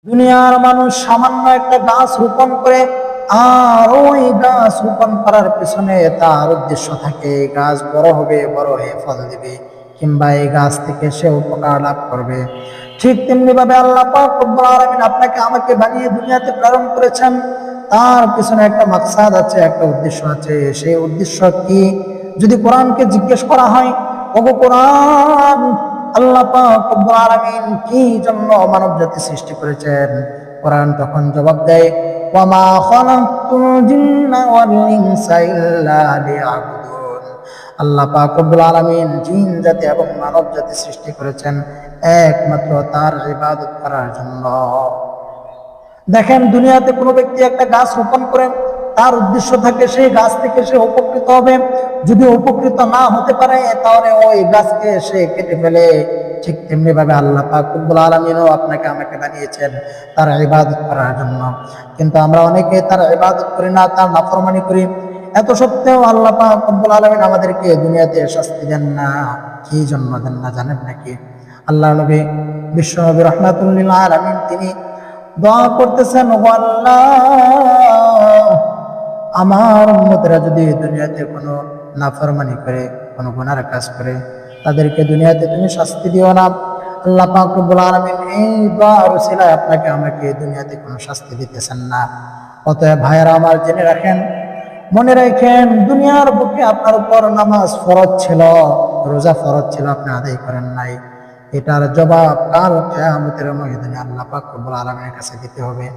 দুনিয়ার মানুষ সামান্য একটা গাছ রোপণ করে, আর ওই গাছ রোপণ করার পেছনে তার উদ্দেশ্য থাকে এই গাছ বড় হবে, বড় হয়ে ফল দিবে, কিংবা এই গাছ থেকে সে উপকার লাভ করবে। ঠিক তেমনি ভাবে আল্লাহ পাক রব্বুল আলামিন আপনাকে আমাকে বানিয়ে দুনিয়াতে প্রেরণ করেছেন। তার পিছনে একটা মাকসাদ আছে, একটা উদ্দেশ্য আছে। সেই উদ্দেশ্য কি যদি কোরআনকে জিজ্ঞেস করা হয়, ওগো কোরআন, আল্লাহ পাক রব্বুল আলামিন কি জন্য মানব জাতি সৃষ্টি করেছেন? কোরআন তখন জবাব দেয়, ওয়ামা খালাকতুল জিন্না ওয়াল ইনসা ইল্লা লিয়াবুদুন। আল্লাহ পাক রব্বুল আলামিন জিন জাতি এবং মানব জাতি সৃষ্টি করেছেন একমাত্র তার ইবাদত করার জন্য। দেখেন, দুনিয়াতে কোনো ব্যক্তি একটা গাছ রোপণ করেন, তার উদ্দেশ্য থাকে সেই গাছ থেকে সে উপকৃত হবে। যদি উপকৃত না হতে পারে তাহলে ওই গাছকে সে কেটে ফেলে। ঠিক তেমনি ভাবে আল্লাহ পাক রব্বুল আলামিনও আপনাকে আমাকে বানিয়েছেন তার ইবাদত করার জন্য। কিন্তু আমরা অনেকে তার ইবাদত করি না, তার নাফরমানি করি। এত সত্ত্বেও আল্লাহ পাক রব্বুল আলামিন আমাদেরকে দুনিয়াতে শাস্তি দেন না। কি জন্য দেন না জানেন নাকি? আল্লাহ নবী, বিশ্ব নবী রাহমাতুল লিল আলামিন, তিনি দোয়া করতেছেন, ও আল্লাহ, আমার উম্মতরা যদি দুনিয়াতে কোনো নাফরমানি করে, কোনো গুনার কাজ করে, তাদেরকে দুনিয়াতে তুমি শাস্তি দিও না। আল্লাহ পাক রব্বুল আলামিন এই দোয়ার উসিলায় আপনাকে আমাকে দুনিয়াতে কোনো শাস্তি দিতেছেন না। অতএব ভাইয়েরা আমার, জেনে রাখেন, মনে রাখেন, দুনিয়ার বুকে আপনার উপর নামাজ ফরজ ছিল, রোজা ফরজ ছিল, আপনি আদায় করেন নাই। এটার জবাব কাল কিয়ামতের ময়দানে আল্লাহ পাক রব্বুল আলামিনের কাছে দিতে হবে।